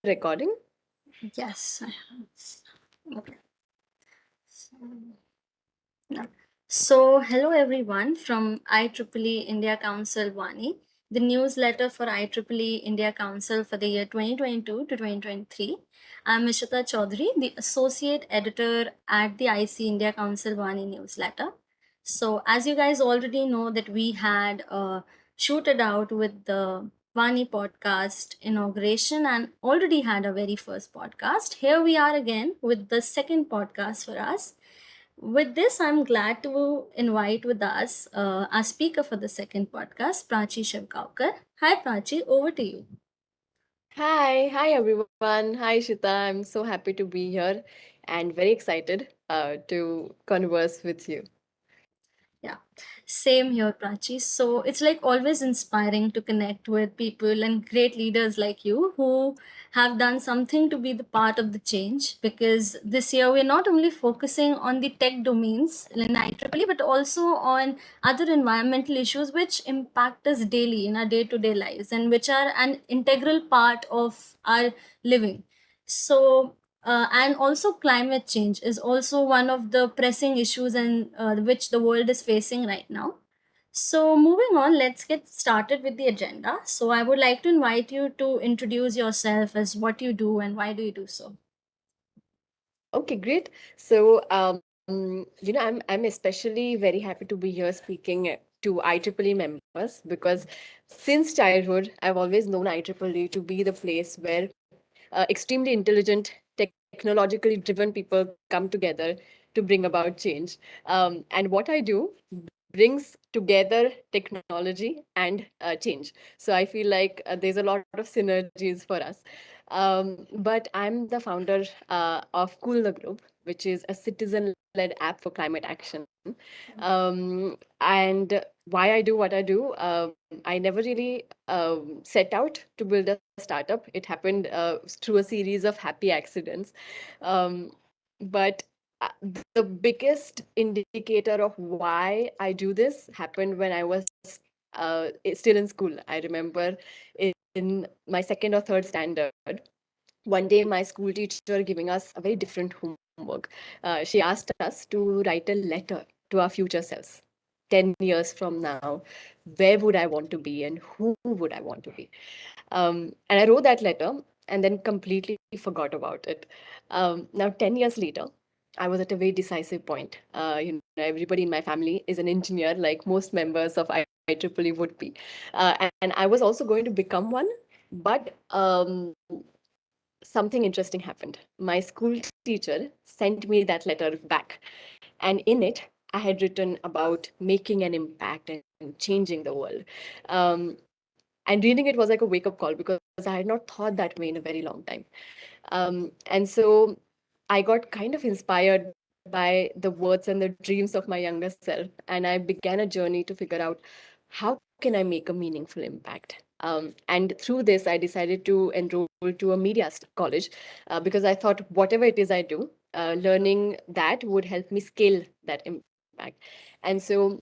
recording? Yes, I have. Okay. So, yeah. So, hello everyone from IEEE India Council Vaani, the newsletter for IEEE India Council for the year 2022 to 2023. I'm 𝗜𝗘𝗘𝗘𝗘, the associate editor at the IC India Council Vaani newsletter. So, as you guys already know, that we had shooted out with the Vani podcast inauguration and already had a very first podcast. Here we are again with the second podcast for us. With this, I'm glad to invite with us our speaker for the second podcast, 𝗓𝗓𝗓𝗓𝗓𝗓𝗓𝗓. Hi, Prachi, over to you. Hi everyone. Hi Shita. I'm so happy to be here and very excited to converse with you. Yeah, same here, Prachi. So it's like always inspiring to connect with people and great leaders like you who have done something to be the part of the change. Because this year we're not only focusing on the tech domains in IEEE, but also on other environmental issues which impact us daily in our day to day lives and which are an integral part of our living. So and also climate change is also one of the pressing issues and which the world is facing right now. So moving on, let's get started with the agenda. So I would like to invite you to introduce yourself as what you do and why do you do so. Okay, great. So, I'm especially very happy to be here speaking to IEEE members because since childhood, I've always known IEEE to be the place where extremely intelligent, technologically driven people come together to bring about change. And what I do brings together technology and change. So I feel like there's a lot of synergies for us. But I'm the founder of Cool the Globe, which is a citizen-led app for climate action. And why I do what I do, I never really set out to build a startup. It happened through a series of happy accidents. But the biggest indicator of why I do this happened when I was still in school. I remember in my second or third standard, one day my school teacher giving us a very different homework. She asked us to write a letter to our future selves. 10 years from now, where would I want to be and who would I want to be? And I wrote that letter and then completely forgot about it. Now, 10 years later, I was at a very decisive point. Everybody in my family is an engineer, like most members of IEEE would be. And I was also going to become one, but something interesting happened. My school teacher sent me that letter back, and in it, I had written about making an impact and changing the world. Um, and reading it was like a wake up call because I had not thought that way in a very long time. And so I got kind of inspired by the words and the dreams of my younger self. And I began a journey to figure out how can I make a meaningful impact. And through this, I decided to enroll to a media college because I thought whatever it is I do, learning that would help me scale that impact. And so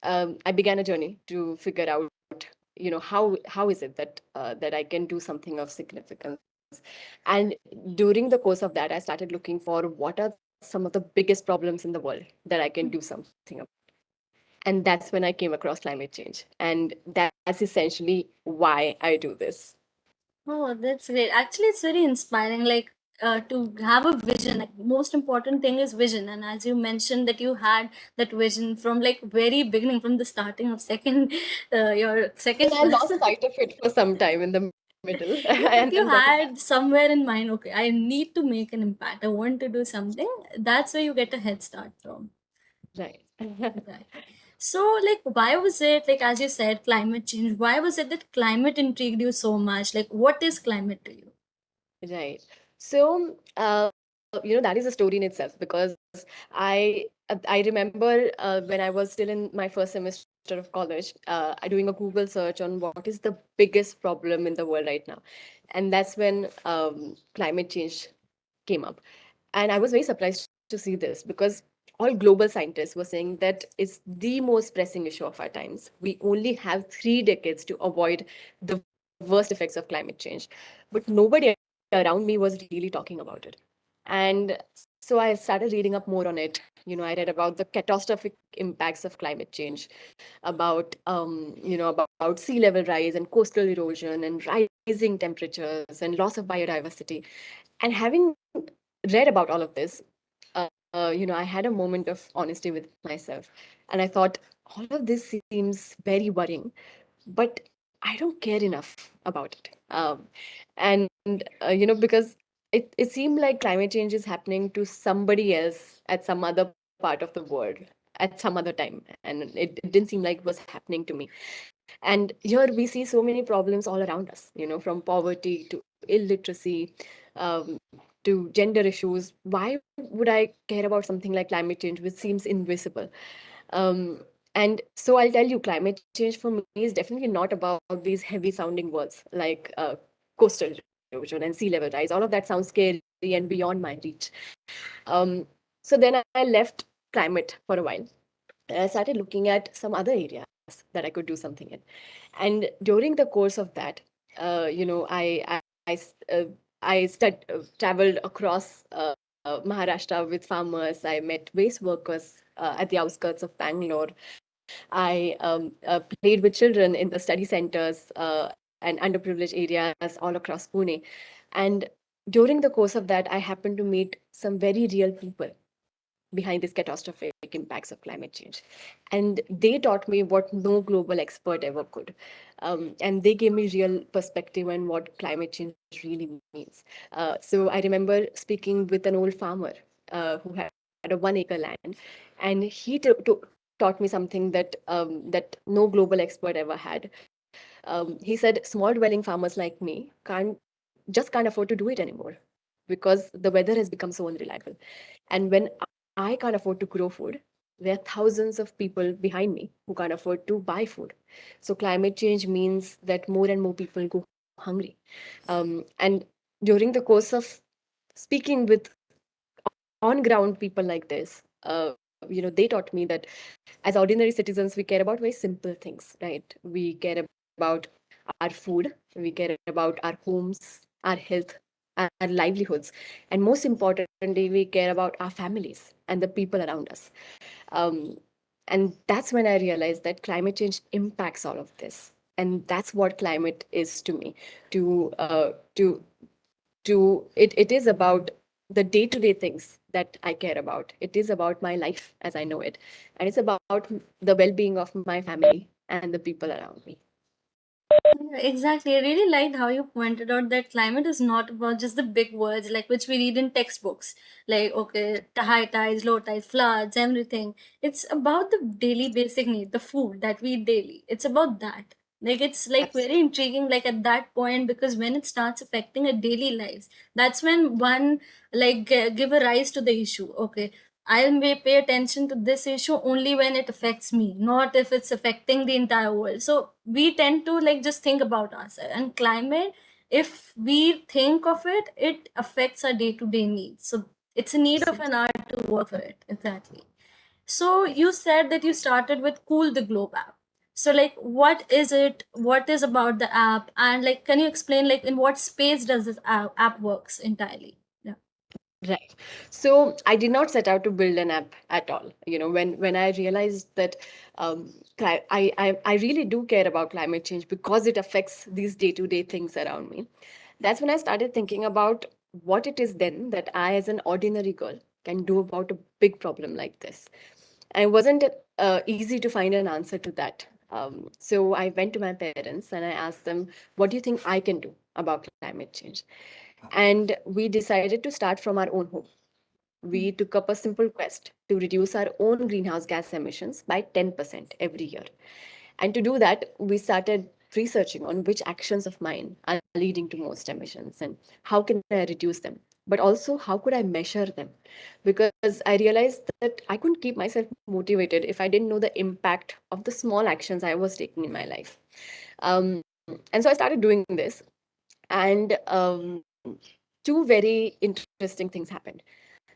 I began a journey to figure out, how is it that I can do something of significance. And during the course of that, I started looking for what are some of the biggest problems in the world that I can do something about. And that's when I came across climate change. And that's essentially why I do this. Oh, that's great. Actually, it's very inspiring. Like to have a vision. Like most important thing is vision. And as you mentioned, that you had that vision from like very beginning, from the starting of second, your And second I class. lost sight of it for some time in the middle. Yeah, but And you then got it had somewhere in mind. Okay, I need to make an impact. I want to do something. That's where you get a head start from. back. Right. So, like, why was it, like, as you said, climate change? Why was it that climate intrigued you so much? Like, what is climate to you? Right. So, that is a story in itself because I remember when I was still in my first semester of college, doing a Google search on what is the biggest problem in the world right now, and that's when climate change came up, and I was very surprised to see this because all global scientists were saying that it's the most pressing issue of our times. We only have 3 decades to avoid the worst effects of climate change, but nobody around me was really talking about it. And so I started reading up more on it. I read about the catastrophic impacts of climate change, about sea level rise and coastal erosion and rising temperatures and loss of biodiversity. And having read about all of this, I had a moment of honesty with myself. And I thought, all of this seems very worrying, but I don't care enough about it. Because it seemed like climate change is happening to somebody else at some other part of the world at some other time. And it didn't seem like it was happening to me. And here we see so many problems all around us, from poverty to illiteracy, um, to gender issues. Why would I care about something like climate change, which seems invisible? Um, and so I'll tell you, climate change for me is definitely not about these heavy sounding words like coastal erosion and sea level rise. All of that sounds scary and beyond my reach. Um, so then I left climate for a while. And I started looking at some other areas that I could do something in. And during the course of that, I, traveled across Maharashtra with farmers. I met waste workers at the outskirts of Bangalore. I played with children in the study centers and underprivileged areas all across Pune. And during the course of that, I happened to meet some very real people behind these catastrophic impacts of climate change. And they taught me what no global expert ever could. And they gave me real perspective on what climate change really means. So I remember speaking with an old farmer who had a 1 acre land, and he taught me something that no global expert ever had. He said small dwelling farmers like me can't afford to do it anymore because the weather has become so unreliable. And when I can't afford to grow food, there are thousands of people behind me who can't afford to buy food. So climate change means that more and more people go hungry. And during the course of speaking with on ground people like this, they taught me that as ordinary citizens, we care about very simple things, right? We care about our food, we care about our homes, our health, our livelihoods, and most importantly, we care about our families and the people around us. Um, and that's when I realized that climate change impacts all of this, and that's what climate is to me. To it is about the day-to-day things that I care about. It is about my life as I know it, and it's about the well-being of my family and the people around me. Exactly. I really liked how you pointed out that climate is not about just the big words like which we read in textbooks, like okay, high tides, low tides, floods, everything. It's about the daily basic need, the food that we eat daily. It's about that. Like it's like very intriguing, like at that point, because when it starts affecting our daily lives, that's when one like give a rise to the issue. Okay, I may pay attention to this issue only when it affects me, not if it's affecting the entire world. So we tend to like just think about ourselves. And climate, if we think of it, it affects our day to day needs. So it's a need of an art to work for it. Exactly. So you said that you started with Cool the Globe app. So like what is it? What is about the app? And like can you explain like in what space does this app works entirely? Yeah. Right. So I did not set out to build an app at all. When I realized that I really do care about climate change because it affects these day-to-day things around me. That's when I started thinking about what it is then that I, as an ordinary girl, can do about a big problem like this. And it wasn't easy to find an answer to that. So I went to my parents and I asked them, what do you think I can do about climate change? And we decided to start from our own home. We took up a simple quest to reduce our own greenhouse gas emissions by 10% every year. And to do that, we started researching on which actions of mine are leading to most emissions and how can I reduce them. But also, how could I measure them? Because I realized that I couldn't keep myself motivated if I didn't know the impact of the small actions I was taking in my life. Um, and so I started doing this, and two very interesting things happened.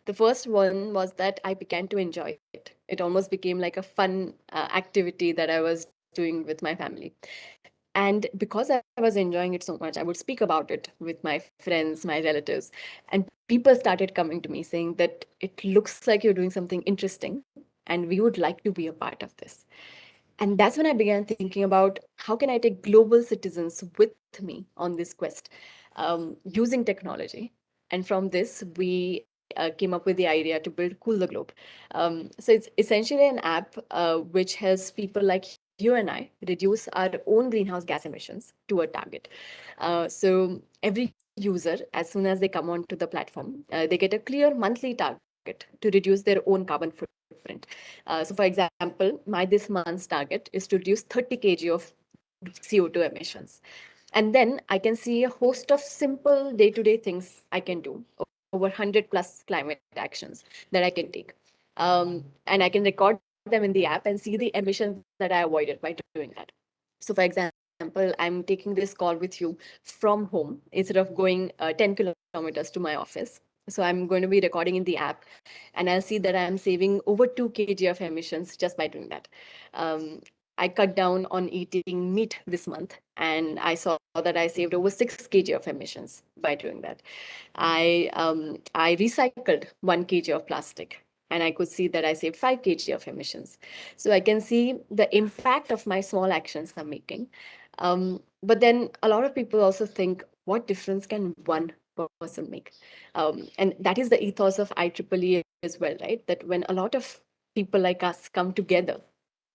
The first one was that I began to enjoy it. It almost became like a fun activity that I was doing with my family. And because I was enjoying it so much, I would speak about it with my friends, my relatives, and people started coming to me saying that it looks like you're doing something interesting, and we would like to be a part of this. And that's when I began thinking about how can I take global citizens with me on this quest using technology. And from this, we came up with the idea to build Cool the Globe. So it's essentially an app which helps people like you and I reduce our own greenhouse gas emissions to a target. So every user, as soon as they come onto the platform, they get a clear monthly target to reduce their own carbon footprint. So for example, my this month's target is to reduce 30 kg of CO2 emissions. And then I can see a host of simple day-to-day things I can do, over 100 plus climate actions that I can take. And I can record them in the app and see the emissions that I avoided by doing that. So for example, I'm taking this call with you from home instead of going 10 kilometers to my office. So I'm going to be recording in the app, and I'll see that I'm saving over 2 kg of emissions just by doing that. Um, I cut down on eating meat this month, and I saw that I saved over 6 kg of emissions by doing that. I recycled 1 kg of plastic, and I could see that I saved 5 kg of emissions. So I can see the impact of my small actions I'm making. But then a lot of people also think, what difference can one person make? And that is the ethos of IEEE as well, right? That when a lot of people like us come together,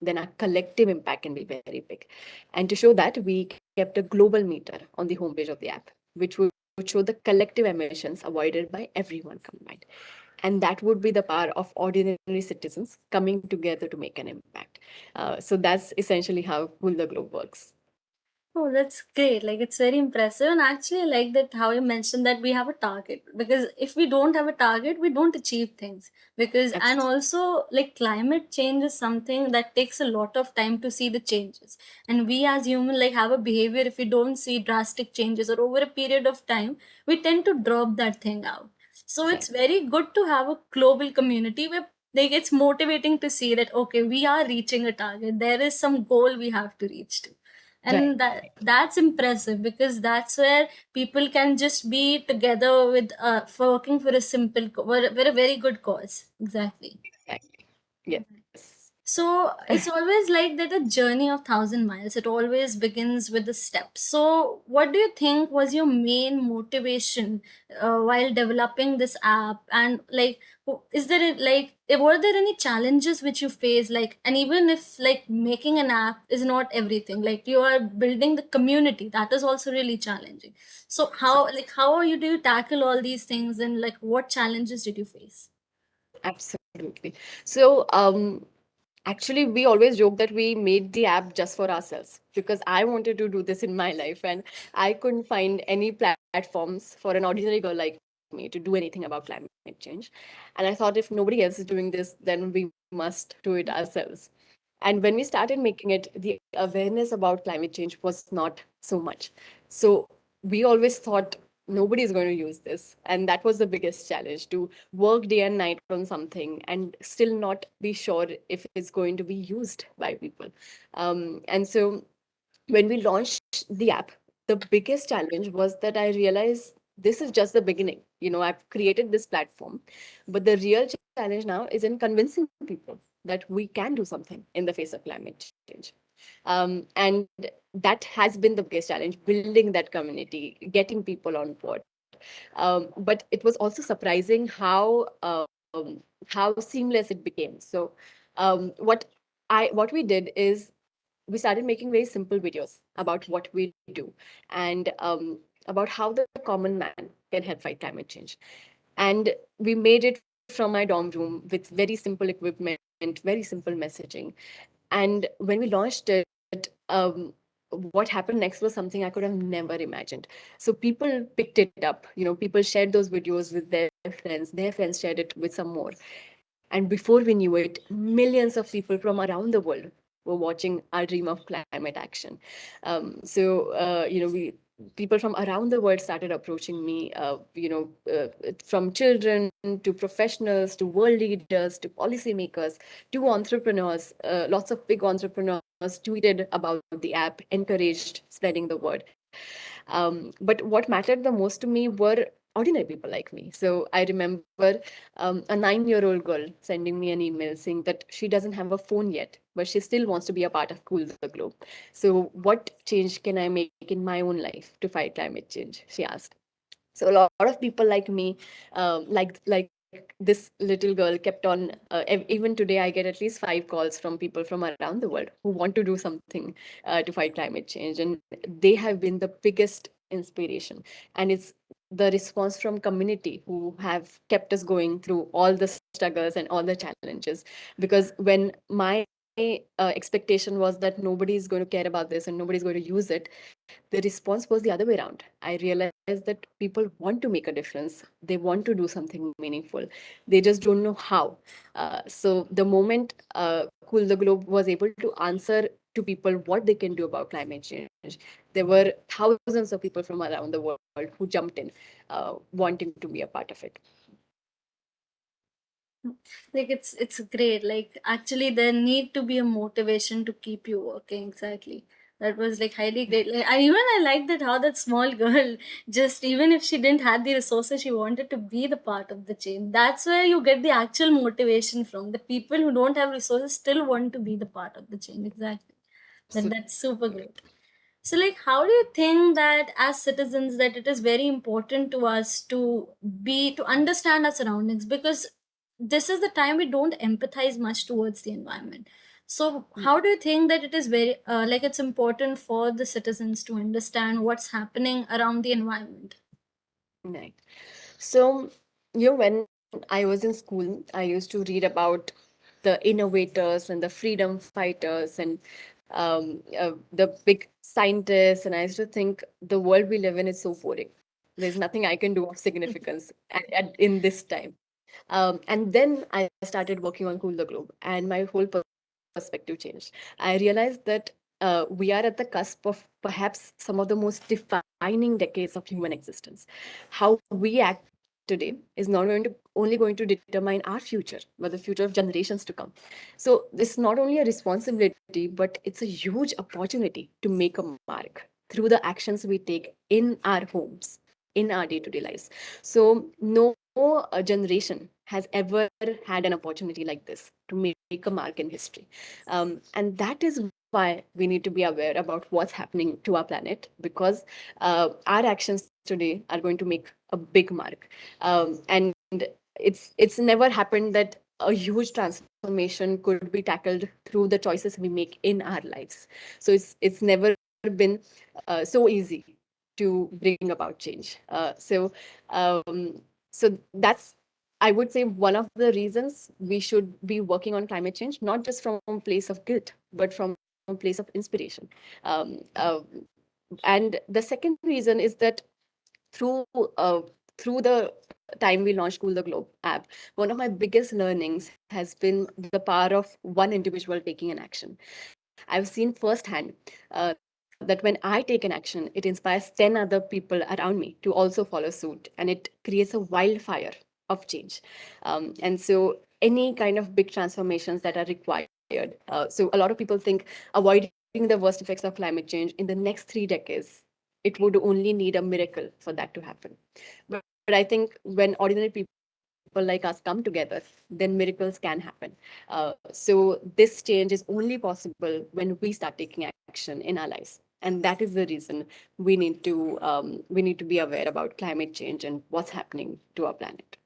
then our collective impact can be very big. And to show that, we kept a global meter on the homepage of the app, which would show the collective emissions avoided by everyone combined. And that would be the power of ordinary citizens coming together to make an impact. So that's essentially how Cool the Globe works. Oh, that's great. Like, it's very impressive. And actually, I like that how you mentioned that we have a target. Because if we don't have a target, we don't achieve things. And Absolutely. also, like, climate change is something that takes a lot of time to see the changes. And we as human, like, have a behavior, if we don't see drastic changes or over a period of time, we tend to drop that thing out. So it's Exactly. very good to have a global community where like it's motivating to see that okay, we are reaching a target. There is some goal we have to reach to, and Right. that's impressive because that's where people can just be together with for working for a for a very good cause. Exactly. Exactly. Yes. So it's always like that, a journey of 1,000 miles. It always begins with the steps. So what do you think was your main motivation while developing this app? And like, is there were there any challenges which you faced? Like, and even if like making an app is not everything, like you are building the community, that is also really challenging. So how are you do you tackle all these things, and like what challenges did you face? Absolutely. So, actually, we always joke that we made the app just for ourselves because I wanted to do this in my life, and I couldn't find any platforms for an ordinary girl like me to do anything about climate change. And I thought if nobody else is doing this, then we must do it ourselves. And when we started making it, the awareness about climate change was not so much. So we always thought nobody is going to use this. And that was the biggest challenge, to work day and night on something and still not be sure if it's going to be used by people. And so when we launched the app, the biggest challenge was that I realized this is just the beginning. I've created this platform, but the real challenge now is in convincing people that we can do something in the face of climate change. And that has been the biggest challenge, building that community, getting people on board. But it was also surprising how seamless it became. So what we did is we started making very simple videos about what we do, and about how the common man can help fight climate change. And we made it from my dorm room with very simple equipment, very simple messaging. And when we launched it, what happened next was something I could have never imagined. So people picked it up. People shared those videos with their friends. Their friends shared it with some more. And before we knew it, millions of people from around the world were watching our dream of climate action. We people from around the world started approaching me. From children to professionals to world leaders to policymakers to entrepreneurs. Lots of big entrepreneurs tweeted about the app, encouraged spreading the word. But what mattered the most to me were ordinary people like me. So I remember a 9-year-old girl sending me an email saying that she doesn't have a phone yet, but she still wants to be a part of Cool the Globe. So what change can I make in my own life to fight climate change? She asked. So a lot of people like me, like this little girl, kept on. Even today, I get at least 5 calls from people from around the world who want to do something to fight climate change, and they have been the biggest inspiration. And it's the response from community who have kept us going through all the struggles and all the challenges. Because when my expectation was that nobody is going to care about this and nobody's going to use it, the response was the other way around. I realized that people want to make a difference. They want to do something meaningful. They just don't know how. So the moment Cool the Globe was able to answer to people what they can do about climate change, there were thousands of people from around the world who jumped in, wanting to be a part of it. Like it's great. Like actually there need to be a motivation to keep you working. Exactly. That was like highly great. Like I like that how that small girl, just even if she didn't have the resources, she wanted to be the part of the change. That's where you get the actual motivation from. The people who don't have resources still want to be the part of the change. Exactly. That's super great. So, like, how do you think that as citizens that it is very important to us to understand our surroundings, because this is the time we don't empathize much towards the environment. So, how do you think that it is very like it's important for the citizens to understand what's happening around the environment? Right. So, when I was in school, I used to read about the innovators and the freedom fighters and the big scientists. And I used to think the world we live in is so boring. There's nothing I can do of significance in this time. And then I started working on Cool the Globe, and my whole perspective changed. I realized that we are at the cusp of perhaps some of the most defining decades of human existence. How we act today is not only going to determine our future, but the future of generations to come. So this is not only a responsibility, but it's a huge opportunity to make a mark through the actions we take in our homes, in our day-to-day lives. So no generation has ever had an opportunity like this to make a mark in history. And that is why we need to be aware about what's happening to our planet, because our actions today are going to make a big mark. And it's never happened that a huge transformation could be tackled through the choices we make in our lives. So it's never been so easy to bring about change. So that's, I would say, one of the reasons we should be working on climate change, not just from a place of guilt, but from a place of inspiration. Um, uh, and the second reason is that through uh, through the time we launched Cool the Globe app, one of my biggest learnings has been the power of one individual taking an action. I've seen firsthand that when I take an action, it inspires 10 other people around me to also follow suit, and it creates a wildfire of change. And so, any kind of big transformations that are required. So, a lot of people think avoiding the worst effects of climate change in the next 3 decades, it would only need a miracle for that to happen. But I think when ordinary people like us come together, then miracles can happen. So this change is only possible when we start taking action in our lives, and that is the reason we need to be aware about climate change and what's happening to our planet.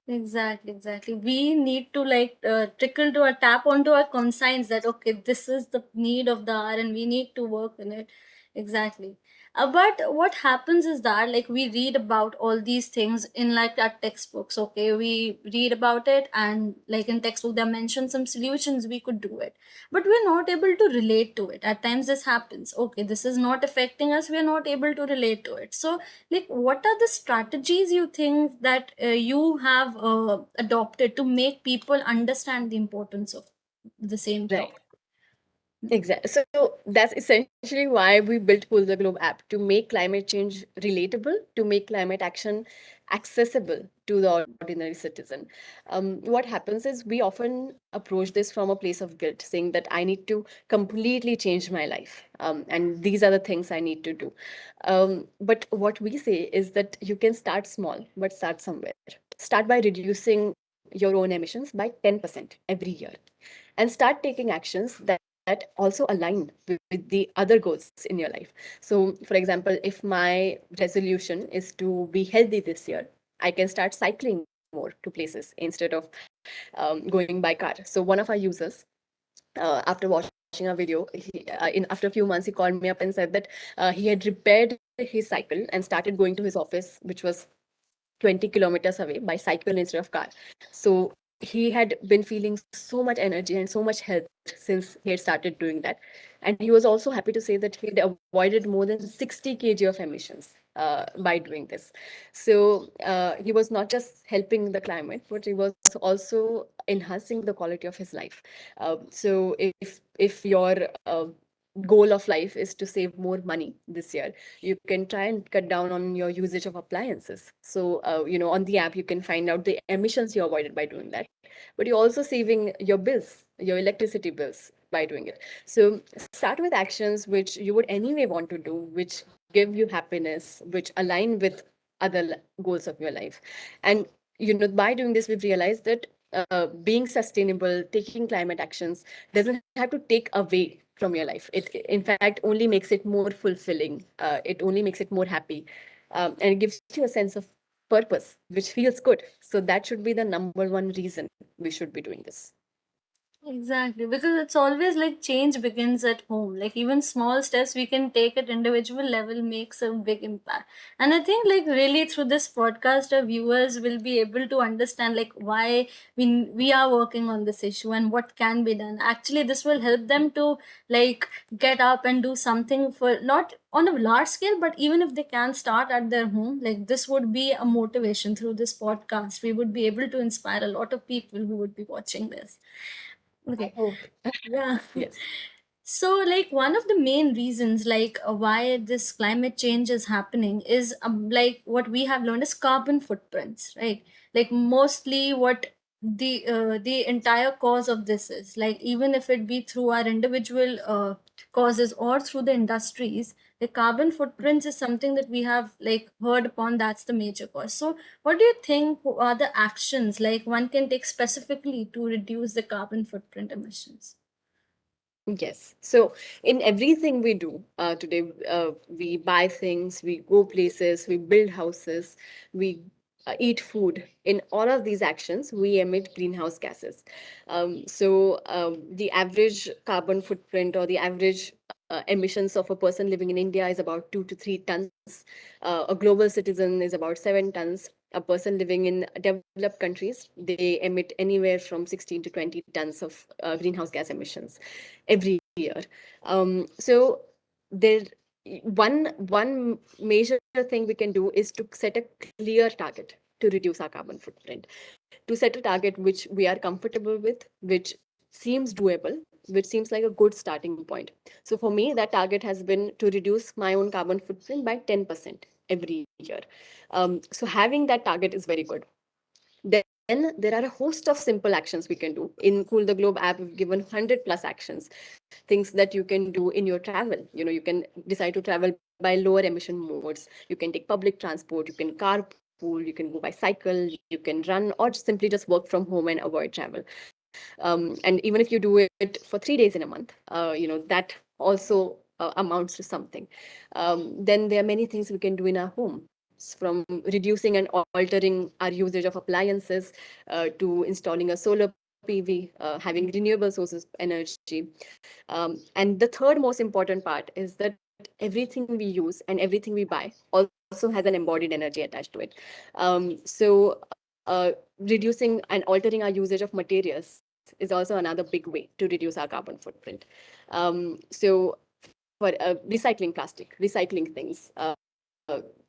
Exactly, exactly. We need to like trickle to a tap onto our conscience that okay, this is the need of the hour and we need to work in it. Exactly. But what happens is that like we read about all these things in like our textbooks. Okay, we read about it and like in textbook they mention some solutions we could do it, but we're not able to relate to it. At times this happens. Okay, this is not affecting us. We're not able to relate to it. So like what are the strategies you think that you have adopted to make people understand the importance of the same Right. topic? Exactly. So that's essentially why we built Cool the Globe app, to make climate change relatable, to make climate action accessible to the ordinary citizen. What happens is we often approach this from a place of guilt, saying that I need to completely change my life, and these are the things I need to do. But what we say is that you can start small, but start somewhere. Start by reducing your own emissions by 10% every year, and start taking actions that also align with the other goals in your life. So, for example, if my resolution is to be healthy this year, I can start cycling more to places instead of going by car. So, one of our users, after watching a video, after a few months, he called me up and said that he had repaired his cycle and started going to his office, which was 20 kilometers away, by cycle instead of car. So he had been feeling so much energy and so much health since he had started doing that. And he was also happy to say that he had avoided more than 60 kg of emissions by doing this. So he was not just helping the climate, but he was also enhancing the quality of his life. So if your goal of life is to save more money this year, you can try and cut down on your usage of appliances. So on the app you can find out the emissions you avoided by doing that, but you're also saving your bills, your electricity bills, by doing it. So start with actions which you would anyway want to do, which give you happiness, which align with other goals of your life. And by doing this, we've realized that being sustainable, taking climate actions, doesn't have to take away from your life. It, in fact, only makes it more fulfilling. It only makes it more happy, and it gives you a sense of purpose, which feels good. So that should be the number one reason we should be doing this. Exactly, because it's always like change begins at home. Like even small steps we can take at individual level makes a big impact. And I think like really through this podcast, our viewers will be able to understand like why we are working on this issue and what can be done. Actually, this will help them to like get up and do something for not on a large scale, but even if they can start at their home, like this would be a motivation through this podcast. We would be able to inspire a lot of people who would be watching this. I Okay. hope. Yeah. Yes. So, like, one of the main reasons, like, why this climate change is happening is like what we have learned is carbon footprints, right? Like, mostly what the entire cause of this is, like, even if it be through our individual causes or through the industries, the carbon footprints is something that we have like heard upon. That's the major cause. So, what do you think are the actions like one can take specifically to reduce the carbon footprint emissions? Yes. So in everything we do today, we buy things, we go places, we build houses, we eat food. In all of these actions, we emit greenhouse gases. The average carbon footprint, or the average emissions of a person living in India, is about 2 to 3 tons. A global citizen is about 7 tons. A person living in developed countries, they emit anywhere from 16 to 20 tons of greenhouse gas emissions every year. So there, one major thing we can do is to set a clear target to reduce our carbon footprint. To set a target which we are comfortable with, which seems doable, which seems like a good starting point. So for me, that target has been to reduce my own carbon footprint by 10% every year. So having that target is very good. Then there are a host of simple actions we can do. In Cool the Globe app, we've given 100 plus actions, things that you can do in your travel. You can decide to travel by lower emission modes. You can take public transport, you can carpool, you can go by cycle, you can run, or simply just work from home and avoid travel. And even if you do it for 3 days in a month, that also amounts to something. Then there are many things we can do in our home, from reducing and altering our usage of appliances to installing a solar PV, having renewable sources of energy. And the third most important part is that everything we use and everything we buy also has an embodied energy attached to it. Reducing and altering our usage of materials is also another big way to reduce our carbon footprint. So for recycling plastic, recycling things.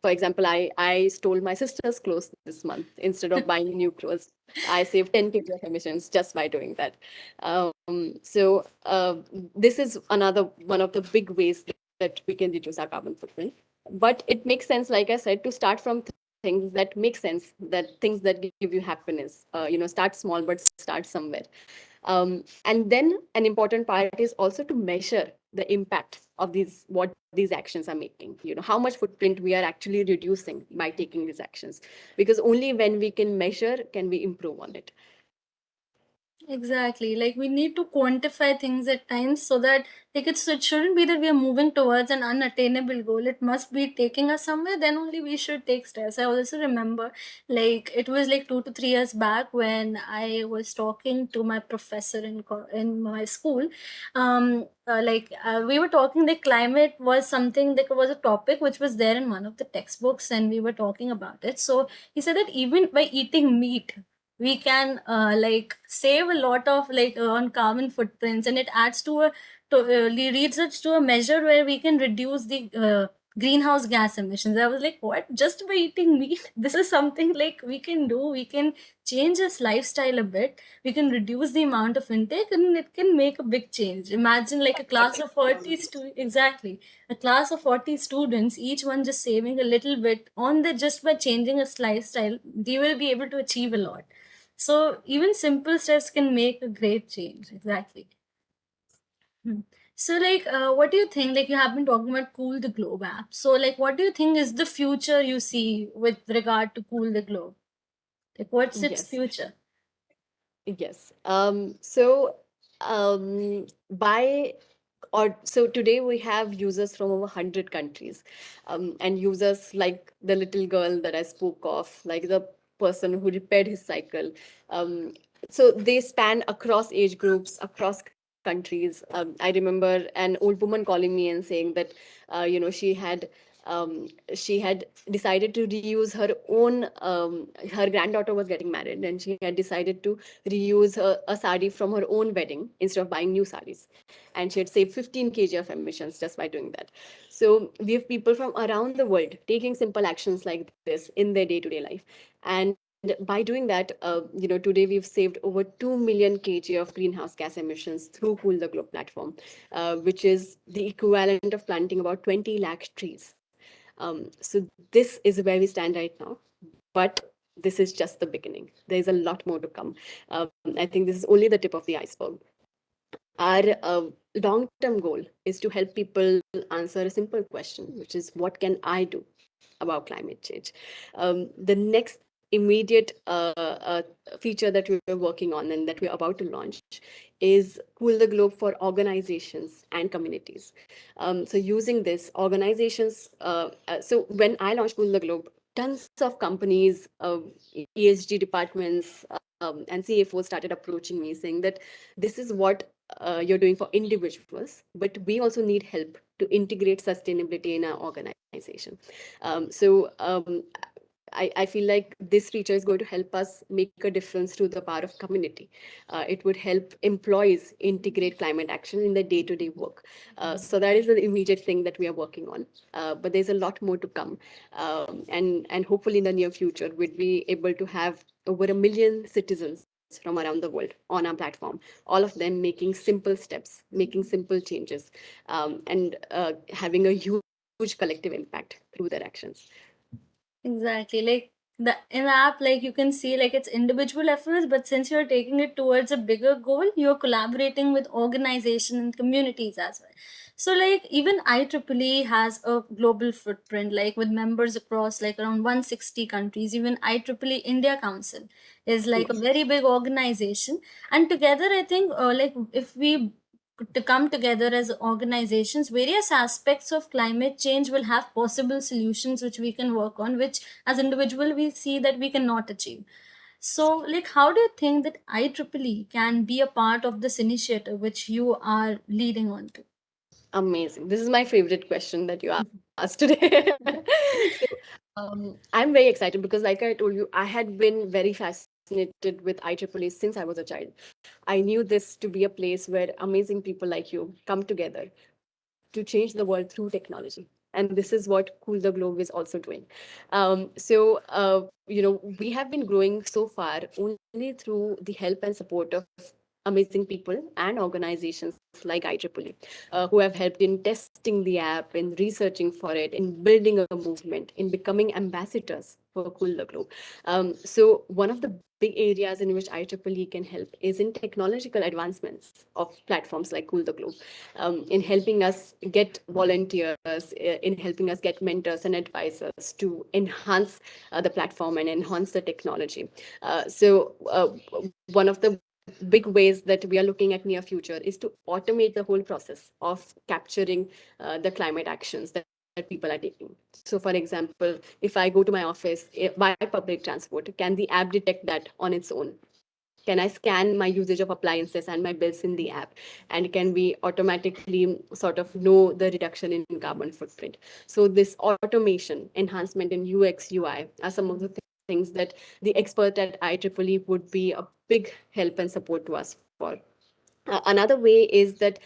For example, I stole my sister's clothes this month instead of buying new clothes. I saved 10 kg of emissions just by doing that. This is another one of the big ways that we can reduce our carbon footprint. But it makes sense, like I said, to start from things that make sense, that things that give you happiness. Start small, but start somewhere. And then an important part is also to measure the impact of what these actions are making. How much footprint we are actually reducing by taking these actions, because only when we can measure can we improve on it. Exactly. Like we need to quantify things at times so that it shouldn't be that we are moving towards an unattainable goal. It must be taking us somewhere, then only we should take steps. I also remember like it was like 2 to 3 years back when I was talking to my professor in my school. We were talking, the climate was something that was a topic which was there in one of the textbooks, and we were talking about it. So he said that even by eating meat, we can save a lot of on carbon footprints, and it adds leads us to a measure where we can reduce the greenhouse gas emissions. I was like, what, just by eating meat? This is something like we can do. We can change this lifestyle a bit. We can reduce the amount of intake, and it can make a big change. Imagine like a class of 40 exactly, a class of 40 students, each one just saving a little bit on the, just by changing a lifestyle, they will be able to achieve a lot. So even simple steps can make a great change. Exactly. Hmm. So what do you think? Like you have been talking about Cool the Globe app. So what do you think is the future you see with regard to Cool the Globe? Like what's its Yes. future? Yes. So today we have users from over 100 countries, and users like the little girl that I spoke of, like the person who repaired his cycle. So they span across age groups, across countries. I remember an old woman calling me and saying that, she had decided to reuse her own. Her granddaughter was getting married, and she had decided to reuse a sari from her own wedding instead of buying new saris, and she had saved 15 kg of emissions just by doing that. So we have people from around the world taking simple actions like this in their day-to-day life, and by doing that, today we've saved over 2 million kg of greenhouse gas emissions through Cool the Globe platform, which is the equivalent of planting about 20 lakh trees. So this is where we stand right now, but this is just the beginning. There's a lot more to come. I think this is only the tip of the iceberg. Our long-term goal is to help people answer a simple question, which is, what can I do about climate change? The next immediate feature that we're working on and that we're about to launch is Cool the Globe for organizations and communities. So using this, organizations, so when I launched Cool the Globe, tons of companies, ESG departments, and CFOs started approaching me saying that this is what you're doing for individuals, but we also need help to integrate sustainability in our organization. I feel like this feature is going to help us make a difference to the power of community. It would help employees integrate climate action in their day-to-day work. So that is the immediate thing that we are working on. But there's a lot more to come. And hopefully in the near future, we'd be able to have over 1 million citizens from around the world on our platform, all of them making simple steps, making simple changes, and having a huge collective impact through their actions. Exactly. Like the in the app, like you can see like it's individual efforts, but since you're taking it towards a bigger goal, you're collaborating with organizations and communities as well. So like even IEEE has a global footprint, like with members across like around 160 countries. Even IEEE India Council is like a Yes. very big organization, and together I think like if we to come together as organizations, various aspects of climate change will have possible solutions which we can work on, which as individual we see that we cannot achieve. So like how do you think that IEEE can be a part of this initiative which you are leading on to? Amazing. This is my favorite question that you asked today. So, I'm very excited because, like I told you, I had been very fascinated with IEEE since I was a child. I knew this to be a place where amazing people like you come together to change the world through technology. And this is what Cool the Globe is also doing. We have been growing so far only through the help and support of amazing people and organizations like IEEE, who have helped in testing the app, in researching for it, in building a movement, in becoming ambassadors for Cool the Globe. So one of the big areas in which IEEE can help is in technological advancements of platforms like Cool the Globe, in helping us get volunteers, in helping us get mentors and advisors to enhance the platform and enhance the technology. One of the big ways that we are looking at near future is to automate the whole process of capturing the climate actions that people are taking. So for example, if I go to my office by public transport, can the app detect that on its own? Can I scan my usage of appliances and my bills in the app? And can we automatically sort of know the reduction in carbon footprint? So this automation, enhancement in UX, UI are some of the things that the expert at IEEE would be a big help and support to us for. Another way is that,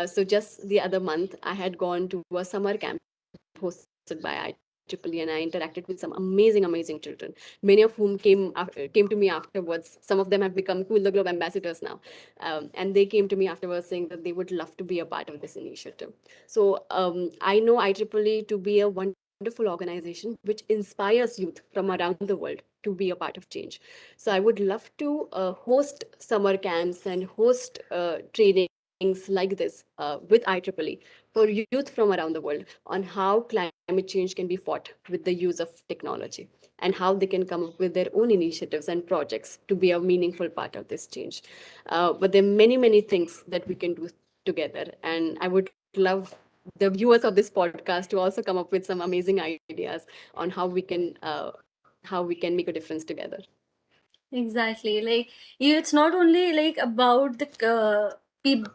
so just the other month, I had gone to a summer camp hosted by IEEE, and I interacted with some amazing, amazing children, many of whom came to me afterwards. Some of them have become Cool the Globe ambassadors now. And they came to me afterwards saying that they would love to be a part of this initiative. So I know IEEE to be a wonderful organization which inspires youth from around the world to be a part of change. So I would love to host summer camps and host trainings like this with IEEE for youth from around the world on how climate change can be fought with the use of technology and how they can come up with their own initiatives and projects to be a meaningful part of this change. But there are many, many things that we can do together. And I would love the viewers of this podcast to also come up with some amazing ideas on how we can make a difference together. Exactly. Like it's not only like about the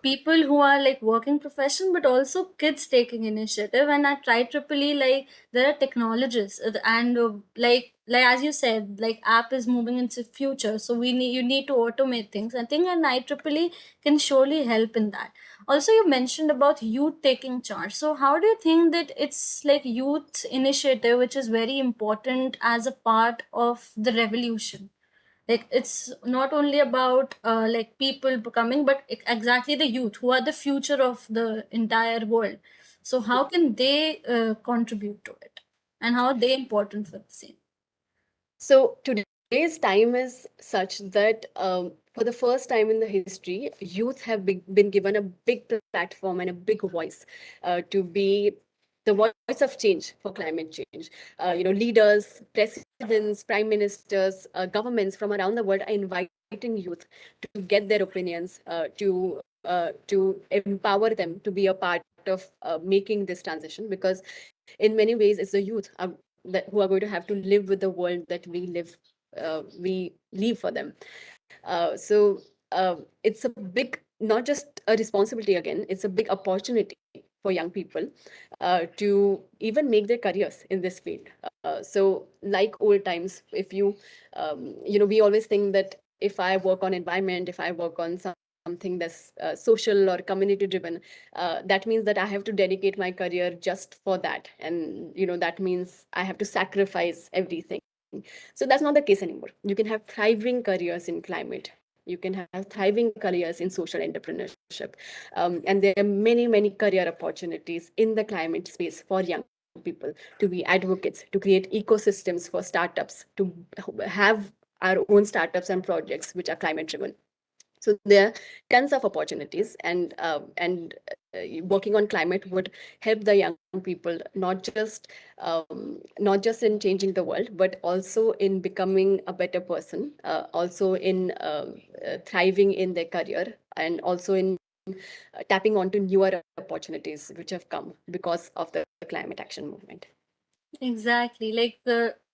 people who are like working profession, but also kids taking initiative. And at IEEE, like there are technologists and like as you said, like app is moving into future. So you need to automate things. I think an IEEE can surely help in that. Also, you mentioned about youth taking charge. So how do you think that it's like youth initiative, which is very important as a part of the revolution? Like it's not only about like people becoming, but exactly the youth who are the future of the entire world. So how can they contribute to it, and how are they important for the same? So today's time is such that for the first time in the history, youth have been given a big platform and a big voice to be the voice of change for climate change. Leaders, presidents, prime ministers, governments from around the world are inviting youth to get their opinions, to empower them to be a part of making this transition, because in many ways it's the youth who are going to have to live with the world that we leave for them. It's a big, not just a responsibility again, it's a big opportunity for young people to even make their careers in this field. So like old times, if we always think that if I work on environment, if I work on something that's social or community driven, that means that I have to dedicate my career just for that. And, that means I have to sacrifice everything. So that's not the case anymore. You can have thriving careers in climate. You can have thriving careers in social entrepreneurship. And there are many, many career opportunities in the climate space for young people to be advocates, to create ecosystems for startups, to have our own startups and projects which are climate driven. So there are tons of opportunities, and working on climate would help the young people not just in changing the world, but also in becoming a better person, also in thriving in their career, and also in tapping onto newer opportunities which have come because of the climate action movement. Exactly. Like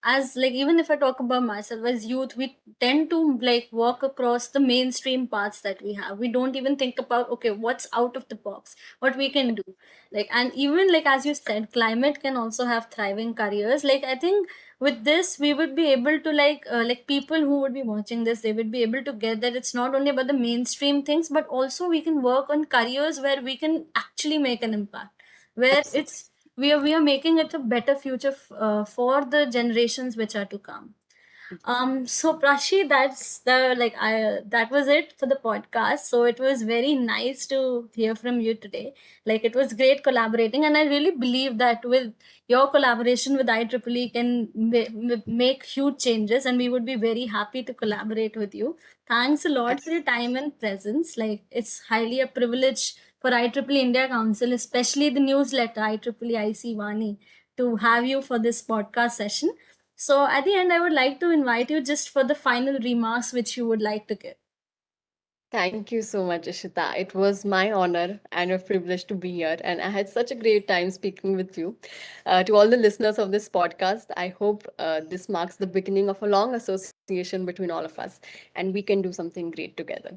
as like even if I talk about myself as youth, we tend to like walk across the mainstream paths that we have. We don't even think about okay, what's out of the box, what we can do. Like and even like as you said, climate can also have thriving careers. Like I think with this we would be able to like people who would be watching this, they would be able to get that it's not only about the mainstream things, but also we can work on careers where we can actually make an impact, where Absolutely. we are making it a better future for the generations which are to come. So Prashi, that's the like I that was it for the podcast. So it was very nice to hear from you today. Like it was great collaborating, and I really believe that with your collaboration with IEEE can make huge changes, and we would be very happy to collaborate with you. Thanks a lot for your time and presence. Like it's highly a privilege for IEEE India Council, especially the newsletter IEEE IC Vani, to have you for this podcast session. So at the end, I would like to invite you just for the final remarks which you would like to give. Thank you so much, Ishita. It was my honor and a privilege to be here, and I had such a great time speaking with you. To all the listeners of this podcast, I hope this marks the beginning of a long association between all of us, and we can do something great together.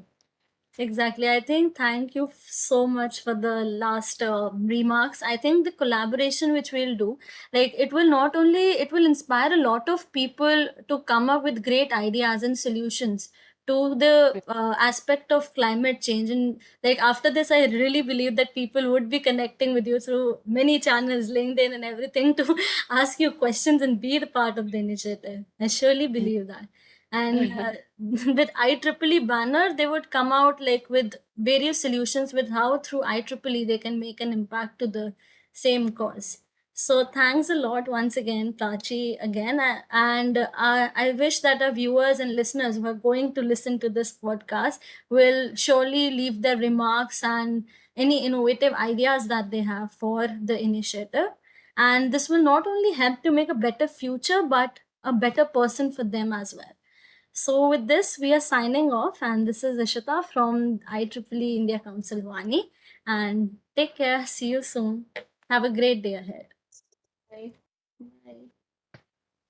Exactly. I think thank you so much for the last remarks. I think the collaboration which we'll do, like it will not only it will inspire a lot of people to come up with great ideas and solutions to the aspect of climate change. And like after this, I really believe that people would be connecting with you through many channels, LinkedIn and everything, to ask you questions and be the part of the initiative. I surely believe that. And with IEEE banner, they would come out like with various solutions with how through IEEE they can make an impact to the same cause. So thanks a lot once again, Prachi, again. And I wish that our viewers and listeners who are going to listen to this podcast will surely leave their remarks and any innovative ideas that they have for the initiative. And this will not only help to make a better future, but a better person for them as well. So with this, we are signing off, and this is Ishita from IEEE India Council Vani. And take care. See you soon. Have a great day ahead. Bye. Bye.